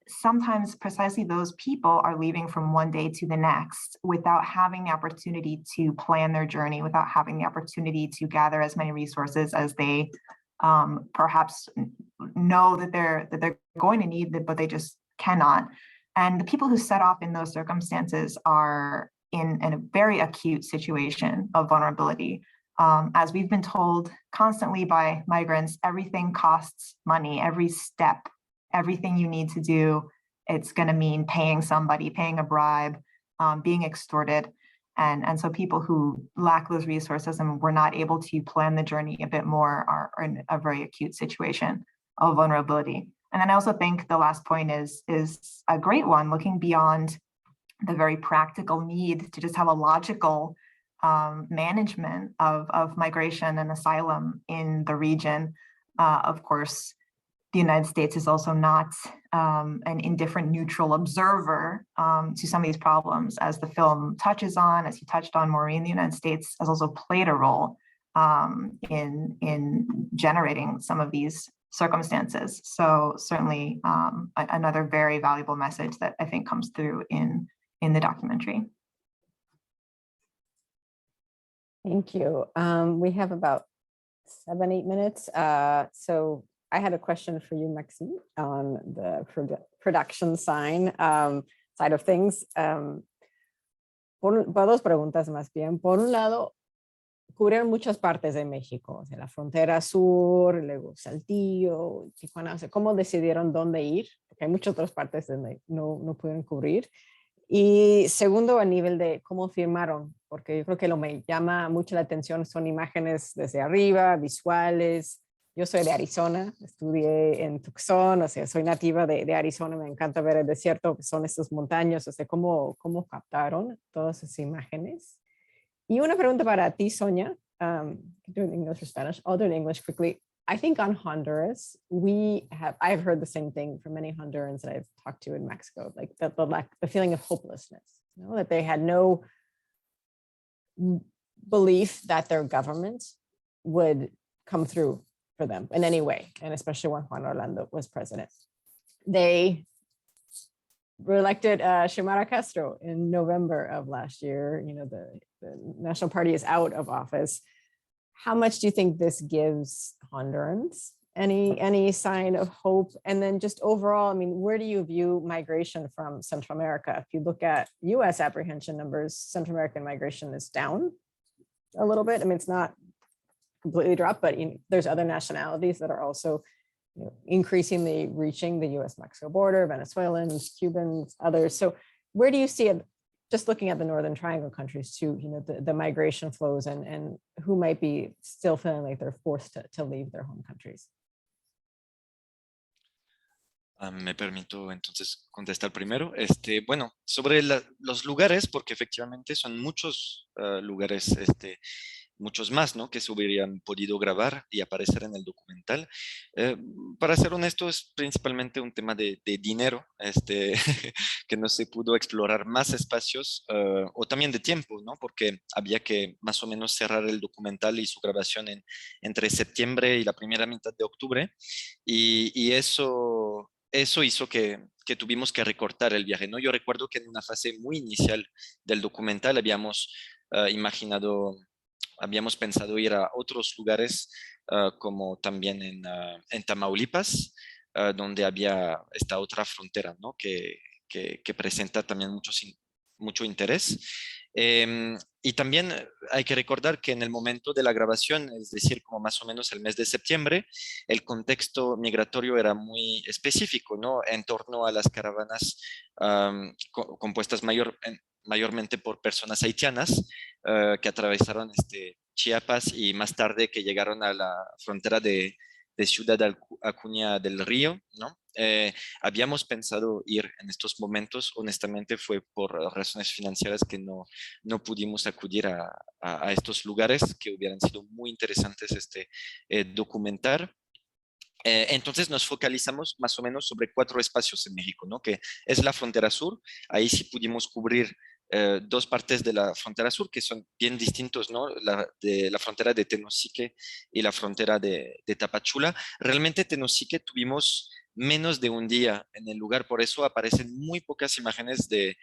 sometimes precisely those people are leaving from one day to the next without having the opportunity to plan their journey, without having the opportunity to gather as many resources as they perhaps know that they're going to need, but they just cannot. And the people who set off in those circumstances are in a very acute situation of vulnerability. As we've been told constantly by migrants, everything costs money, every step, everything you need to do, it's going to mean paying somebody, paying a bribe, being extorted. And so people who lack those resources and were not able to plan the journey a bit more are in a very acute situation of vulnerability. And then I also think the last point is a great one, looking beyond the very practical need to just have a logical management of migration and asylum in the region. Of course, the United States is also not an indifferent neutral observer to some of these problems. As the film touches on, as you touched on, Maureen, the United States has also played a role in generating some of these circumstances. So certainly another very valuable message that I think comes through in the documentary. Thank you. We have about 7-8 minutes. So I had a question for you, Maxime, on the production side of things. Dos preguntas más bien. Por un lado, cubrieron muchas partes de México, o sea, la frontera sur, luego Saltillo, Tijuana. O sea, ¿cómo decidieron dónde ir? Porque hay muchas otras partes donde no pudieron cubrir. Y segundo, a nivel de cómo firmaron, porque yo creo que lo me llama mucho la atención son imágenes desde arriba, visuales. Yo soy de Arizona, estudié en Tucson, o sea, soy nativa de Arizona, me encanta ver el desierto, que son estas montañas, o sea, cómo captaron todas esas imágenes. Y una pregunta para ti, Sonja, doing English or Spanish, I'll do it in English quickly. I think on Honduras, I've heard the same thing from many Hondurans that I've talked to in Mexico, like the feeling of hopelessness, you know, that they had no belief that their government would come through for them in any way, and especially when Juan Orlando was president. They reelected Xiomara Castro in November of last year. You know, the National Party is out of office. How much do you think this gives Hondurans? Any sign of hope? And then just overall, I mean, where do you view migration from Central America? If you look at US apprehension numbers, Central American migration is down a little bit. I mean, it's not completely dropped, but there's other nationalities that are also increasingly reaching the US-Mexico border, Venezuelans, Cubans, others. So where do you see it, just looking at the Northern Triangle countries too, the migration flows and who might be still feeling like they're forced to leave their home countries? Me permito entonces contestar primero. Bueno, sobre los lugares, porque efectivamente son muchos lugares, muchos más, ¿no? Que se hubieran podido grabar y aparecer en el documental. Para ser honesto, es principalmente un tema de dinero, que no se pudo explorar más espacios, o también de tiempo, ¿no? Porque había que más o menos cerrar el documental y su grabación entre septiembre y la primera mitad de octubre, y eso hizo que tuvimos que recortar el viaje, ¿no? Yo recuerdo que en una fase muy inicial del documental habíamos pensado ir a otros lugares, como también en Tamaulipas, donde había esta otra frontera, ¿no? que presenta también mucho interés. Y también hay que recordar que en el momento de la grabación, es decir, como más o menos el mes de septiembre, el contexto migratorio era muy específico, ¿no? En torno a las caravanas compuestas mayormente por personas haitianas que atravesaron Chiapas y más tarde que llegaron a la frontera de Ciudad Acuña del Río, ¿no? Habíamos pensado ir en estos momentos, honestamente fue por razones financieras que no pudimos acudir a estos lugares que hubieran sido muy interesantes documentar. Entonces nos focalizamos más o menos sobre 4 espacios en México, ¿no? Que es la frontera sur. Ahí sí pudimos cubrir 2 partes de la frontera sur que son bien distintos, ¿no? La frontera de Tenosique y la frontera de Tapachula. Realmente Tenosique tuvimos menos de un día en el lugar, por eso aparecen muy pocas imágenes de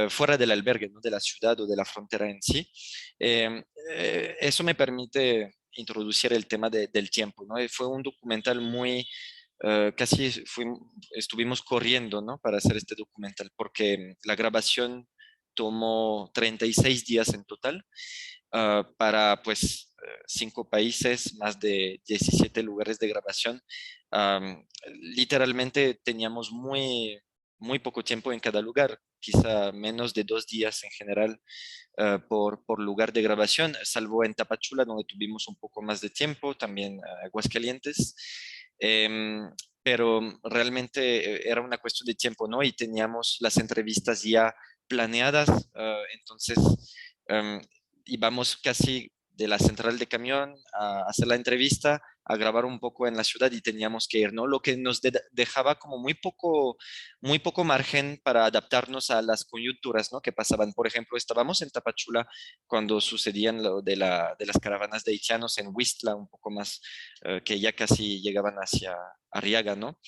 fuera del albergue, ¿no? De la ciudad o de la frontera en sí. Eso me permite introducir el tema del tiempo, ¿no? Fue un documental muy, casi estuvimos corriendo, ¿no? Para hacer este documental, porque la grabación tomó 36 días en total, para pues 5 países, más de 17 lugares de grabación. Literalmente teníamos muy muy poco tiempo en cada lugar, quizá menos de 2 días en general por lugar de grabación, salvo en Tapachula, donde tuvimos un poco más de tiempo, también Aguascalientes. Pero realmente era una cuestión de tiempo, ¿no? Y teníamos las entrevistas ya planeadas, entonces íbamos casi de la central de camión a hacer la entrevista, a grabar un poco en la ciudad y teníamos que ir, ¿no? Lo que nos dejaba como muy poco margen para adaptarnos a las coyunturas, ¿no? Que pasaban. Por ejemplo, estábamos en Tapachula cuando sucedían lo de las caravanas de haitianos en Huistla, un poco más, que ya casi llegaban hacia Arriaga, ¿no?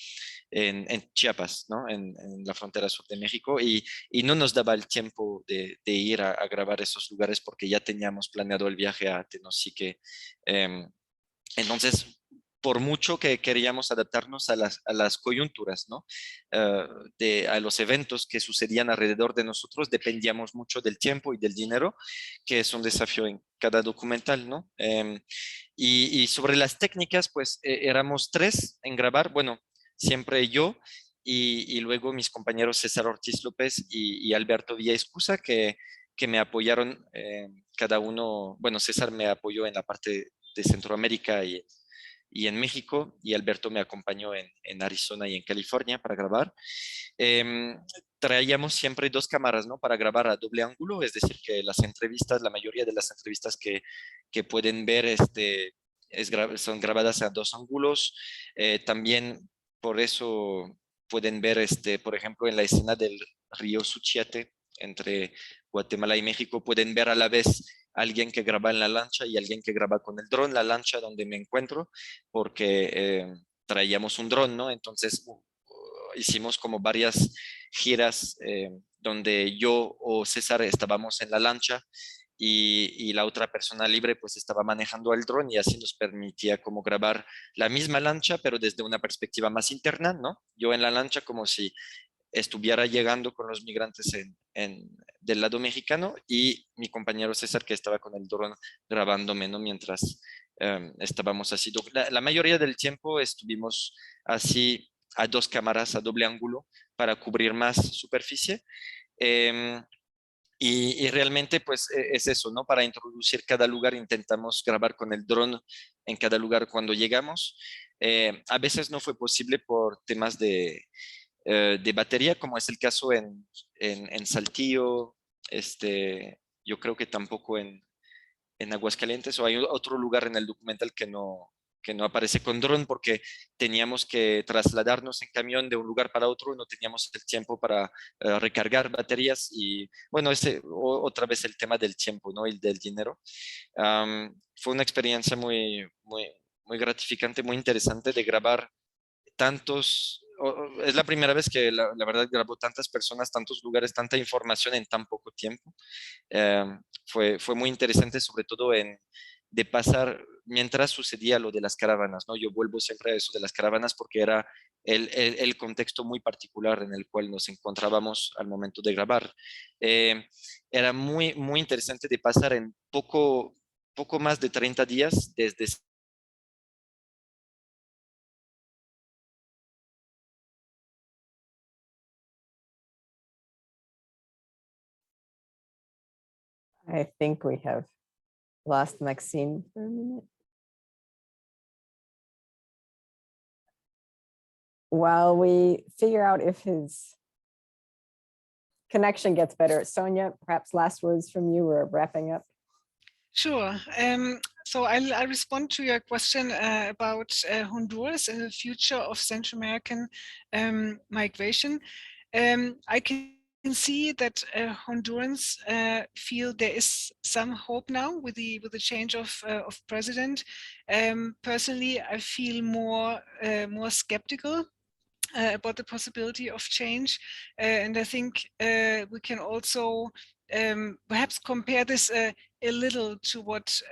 En Chiapas, ¿no? En la frontera sur de México, y no nos daba el tiempo de ir a grabar esos lugares porque ya teníamos planeado el viaje a Tenosique. Entonces, por mucho que queríamos adaptarnos a las coyunturas, ¿no? A los eventos que sucedían alrededor de nosotros, dependíamos mucho del tiempo y del dinero, que es un desafío en cada documental, ¿no? Y sobre las técnicas, pues éramos 3 en grabar, bueno, siempre yo y luego mis compañeros César Ortiz López y Alberto Villaescusa, que me apoyaron cada uno, bueno, César me apoyó en la parte de Centroamérica y en México, y Alberto me acompañó en Arizona y en California para grabar. Traíamos siempre 2 cámaras, ¿no? Para grabar a doble ángulo, es decir, que las entrevistas, la mayoría de las entrevistas que pueden ver son grabadas a 2 ángulos. También por eso pueden ver, por ejemplo, en la escena del río Suchiate, entre Guatemala y México, pueden ver a la vez alguien que graba en la lancha y alguien que graba con el dron, la lancha donde me encuentro, porque traíamos un dron, ¿no? Entonces hicimos como varias giras donde yo o César estábamos en la lancha y la otra persona libre pues estaba manejando el dron, y así nos permitía como grabar la misma lancha, pero desde una perspectiva más interna, ¿no? Yo en la lancha como si estuviera llegando con los migrantes del lado mexicano, y mi compañero César que estaba con el dron grabándome, ¿no? Mientras estábamos así. La mayoría del tiempo estuvimos así a 2 cámaras a doble ángulo para cubrir más superficie. Y realmente pues es eso, ¿no? Para introducir cada lugar intentamos grabar con el dron en cada lugar cuando llegamos. A veces no fue posible por temas de batería, como es el caso en Saltillo, yo creo que tampoco en Aguascalientes, o hay otro lugar en el documental que no aparece con dron porque teníamos que trasladarnos en camión de un lugar para otro, no teníamos el tiempo para recargar baterías, y bueno, otra vez el tema del tiempo, ¿no? Y del dinero. Fue una experiencia muy gratificante, muy interesante de grabar es la primera vez que la verdad grabo tantas personas, tantos lugares, tanta información en tan poco tiempo. Fue muy interesante, sobre todo de pasar mientras sucedía lo de las caravanas, ¿no? Yo vuelvo siempre a eso de las caravanas porque era el contexto muy particular en el cual nos encontrábamos al momento de grabar. Era muy interesante de pasar en poco más de 30 días desde I think we have lost Maxime for a minute. While we figure out if his connection gets better, Sonja, perhaps last words from you. We're wrapping up. Sure. So I'll respond to your question about Honduras and the future of Central American migration. I can see that Hondurans feel there is some hope now with the change of president. Personally, I feel more skeptical about the possibility of change, and I think we can also perhaps compare this a little to what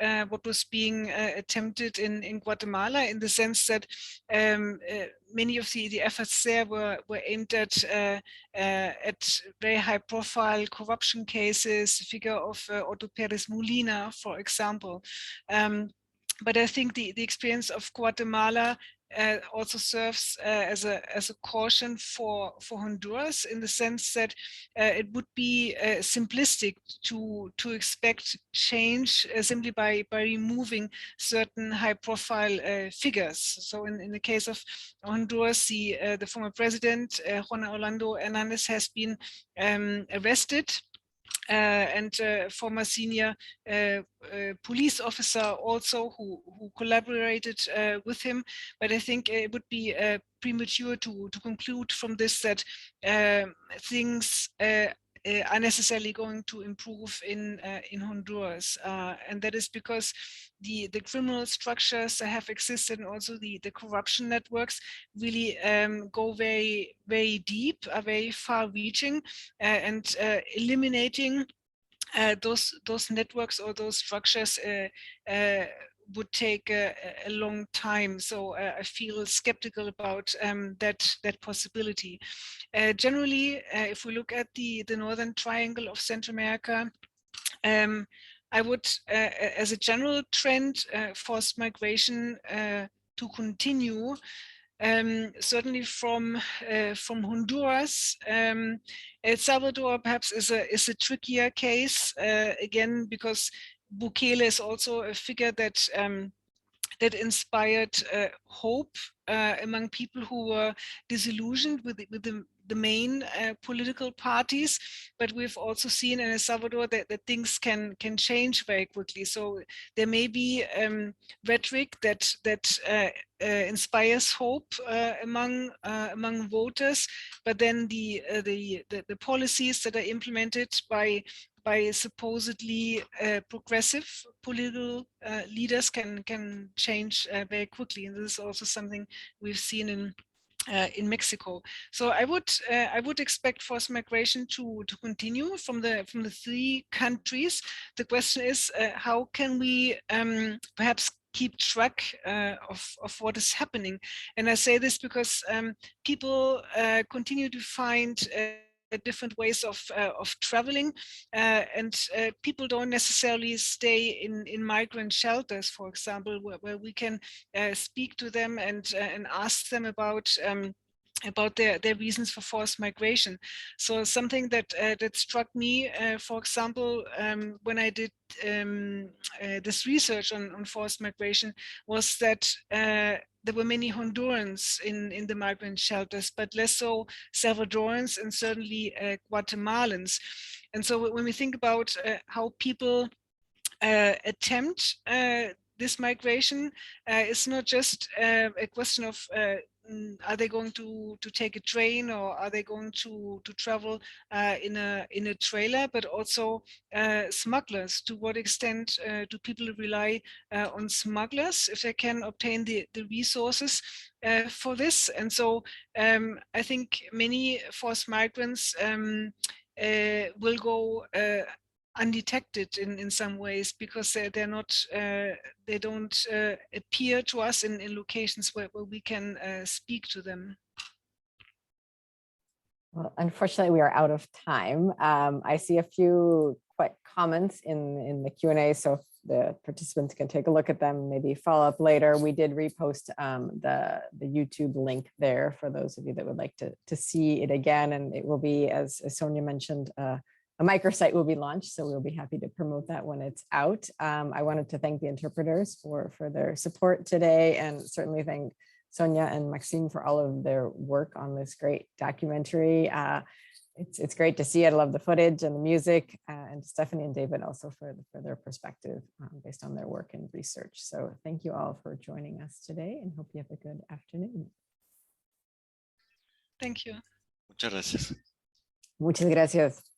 was being attempted in Guatemala, in the sense that many of the efforts there were aimed at very high profile corruption cases, the figure of Otto Pérez Molina, for example. But I think the experience of Guatemala also serves as a caution for Honduras, in the sense that it would be simplistic to expect change simply by removing certain high-profile figures. So in the case of Honduras, the former president Juan Orlando Hernandez has been arrested. And former senior police officer also who collaborated with him. But I think it would be premature to conclude from this that things are necessarily going to improve in Honduras, and that is because the criminal structures that have existed, and also the corruption networks, really go very, very deep, are very far-reaching, and eliminating those networks or those structures would take a long time. So I feel skeptical about that possibility. Generally, if we look at the Northern Triangle of Central America, I would, as a general trend, forced migration to continue. Certainly from Honduras. El Salvador perhaps is a trickier case, again, because Bukele is also a figure that that inspired hope among people who were disillusioned with the main political parties. But we've also seen in El Salvador that things can change very quickly. So there may be rhetoric that inspires hope among voters, but then the policies that are implemented by supposedly progressive political leaders can change very quickly, and this is also something we've seen in Mexico. So I would expect forced migration to continue from the three countries. The question is, how can we perhaps keep track of what is happening? And I say this because people continue to find different ways of traveling, and people don't necessarily stay in migrant shelters, for example, where we can speak to them and ask them about their reasons for forced migration. So something that struck me, for example, when I did this research on forced migration, was that there were many Hondurans in the migrant shelters, but less so Salvadorans and certainly Guatemalans. And so when we think about how people attempt this migration, it's not just a question of are they going to take a train, or are they going to travel in a trailer, but also smugglers. To what extent do people rely on smugglers if they can obtain the resources for this? And so I think many forced migrants will go undetected in some ways, because they're not they don't appear to us in locations where we can speak to them. Well, unfortunately, we are out of time. I see a few quick comments in the Q&A, so if the participants can take a look at them, maybe follow up later. We did repost the YouTube link there for those of you that would like to see it again, and it will be, as Sonja mentioned, a microsite will be launched, so we'll be happy to promote that when it's out. I wanted to thank the interpreters for their support today, and certainly thank Sonja and Maxime for all of their work on this great documentary. It's great to see it. I love the footage and the music, and Stephanie and David also for their perspective based on their work and research. So thank you all for joining us today, and hope you have a good afternoon. Thank you. Muchas gracias. Muchas gracias.